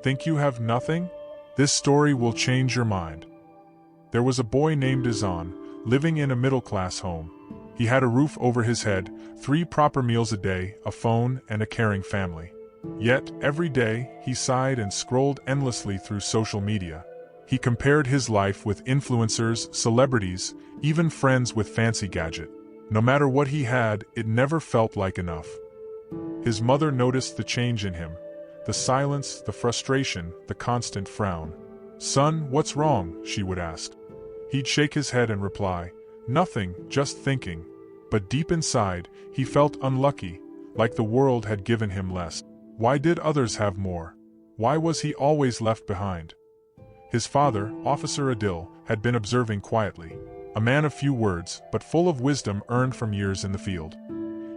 Think you have nothing? This story will change your mind. There was a boy named Izan, living in a middle-class home. He had a roof over his head, 3 proper meals a day, a phone, and a caring family. Yet, every day, he sighed and scrolled endlessly through social media. He compared his life with influencers, celebrities, even friends with fancy gadgets. No matter what he had, it never felt like enough. His mother noticed the change in him. The silence, the frustration, the constant frown. "Son, what's wrong?" she would ask. He'd shake his head and reply, "Nothing, just thinking." But deep inside, he felt unlucky, like the world had given him less. Why did others have more? Why was he always left behind? His father, Officer Adil, had been observing quietly. A man of few words, but full of wisdom earned from years in the field.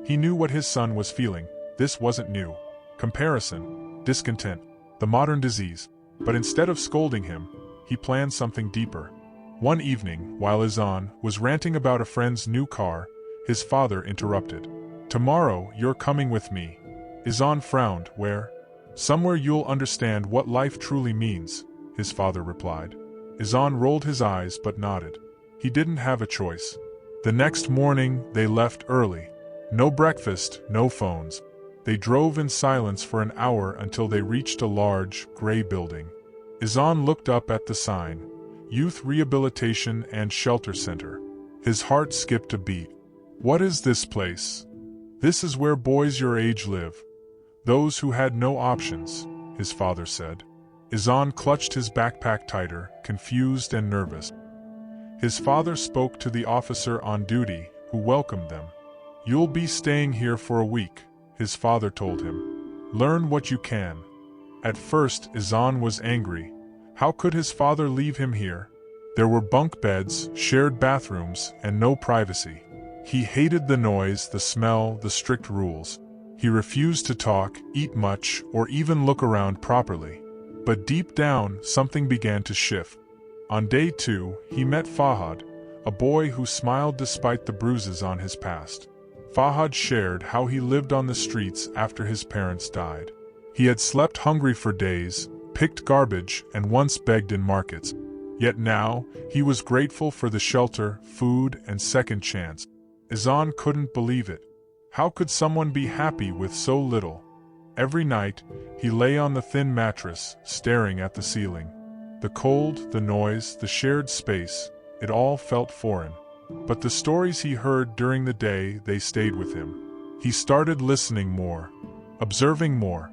He knew what his son was feeling. This wasn't new. Comparison, discontent, the modern disease. But instead of scolding him, he planned something deeper. One evening, while Izan was ranting about a friend's new car, his father interrupted. "Tomorrow, you're coming with me." Izan frowned. "Where?" "Somewhere you'll understand what life truly means," his father replied. Izan rolled his eyes but nodded. He didn't have a choice. The next morning, they left early. No breakfast, no phones. They drove in silence for an hour until they reached a large, gray building. Izan looked up at the sign, Youth Rehabilitation and Shelter Center. His heart skipped a beat. "What is this place?" "This is where boys your age live. Those who had no options," his father said. Izan clutched his backpack tighter, confused and nervous. His father spoke to the officer on duty, who welcomed them. "You'll be staying here for a week," his father told him. "Learn what you can." At first, Izan was angry. How could his father leave him here? There were bunk beds, shared bathrooms, and no privacy. He hated the noise, the smell, the strict rules. He refused to talk, eat much, or even look around properly. But deep down, something began to shift. On day 2, he met Fahad, a boy who smiled despite the bruises on his past. Fahad shared how he lived on the streets after his parents died. He had slept hungry for days, picked garbage, and once begged in markets. Yet now, he was grateful for the shelter, food, and second chance. Izan couldn't believe it. How could someone be happy with so little? Every night, he lay on the thin mattress, staring at the ceiling. The cold, the noise, the shared space, it all felt foreign. But the stories he heard during the day, they stayed with him. He started listening more, observing more,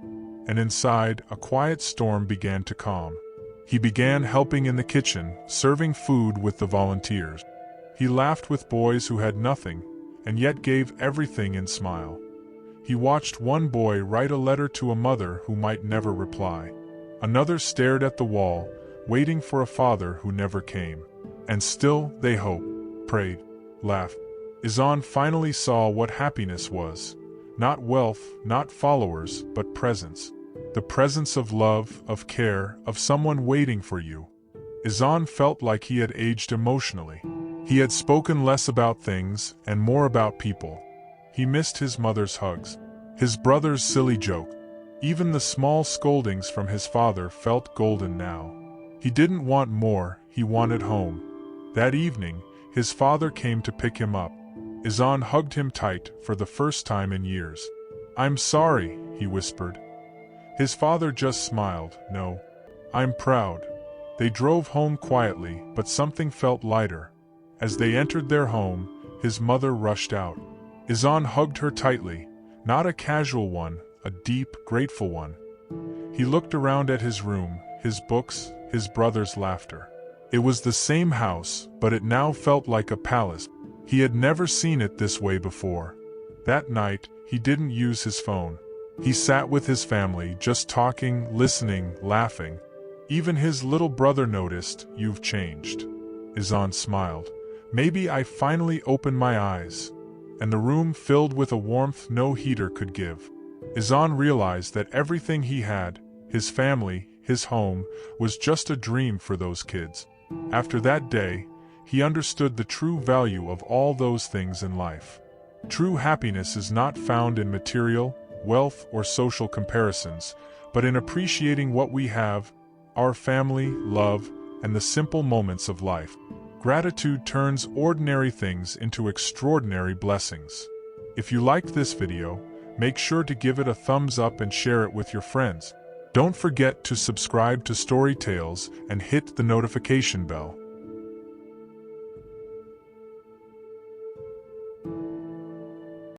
and inside, a quiet storm began to calm. He began helping in the kitchen, serving food with the volunteers. He laughed with boys who had nothing, and yet gave everything in smile. He watched one boy write a letter to a mother who might never reply. Another stared at the wall, waiting for a father who never came. And still, they hoped, prayed, laughed. Izan finally saw what happiness was. Not wealth, not followers, but presence. The presence of love, of care, of someone waiting for you. Izan felt like he had aged emotionally. He had spoken less about things and more about people. He missed his mother's hugs, his brother's silly joke. Even the small scoldings from his father felt golden now. He didn't want more, he wanted home. That evening, his father came to pick him up. Izan hugged him tight for the first time in years. "I'm sorry," he whispered. His father just smiled. "No, I'm proud." They drove home quietly, but something felt lighter. As they entered their home, his mother rushed out. Izan hugged her tightly, not a casual one, a deep, grateful one. He looked around at his room, his books, his brother's laughter. It was the same house, but it now felt like a palace. He had never seen it this way before. That night, he didn't use his phone. He sat with his family, just talking, listening, laughing. Even his little brother noticed, "You've changed." Izan smiled. "Maybe I finally opened my eyes." And the room filled with a warmth no heater could give. Izan realized that everything he had, his family, his home, was just a dream for those kids. After that day, he understood the true value of all those things in life. True happiness is not found in material, wealth, or social comparisons, but in appreciating what we have, our family, love, and the simple moments of life. Gratitude turns ordinary things into extraordinary blessings. If you liked this video, make sure to give it a thumbs up and share it with your friends. Don't forget to subscribe to Story Tales and hit the notification bell.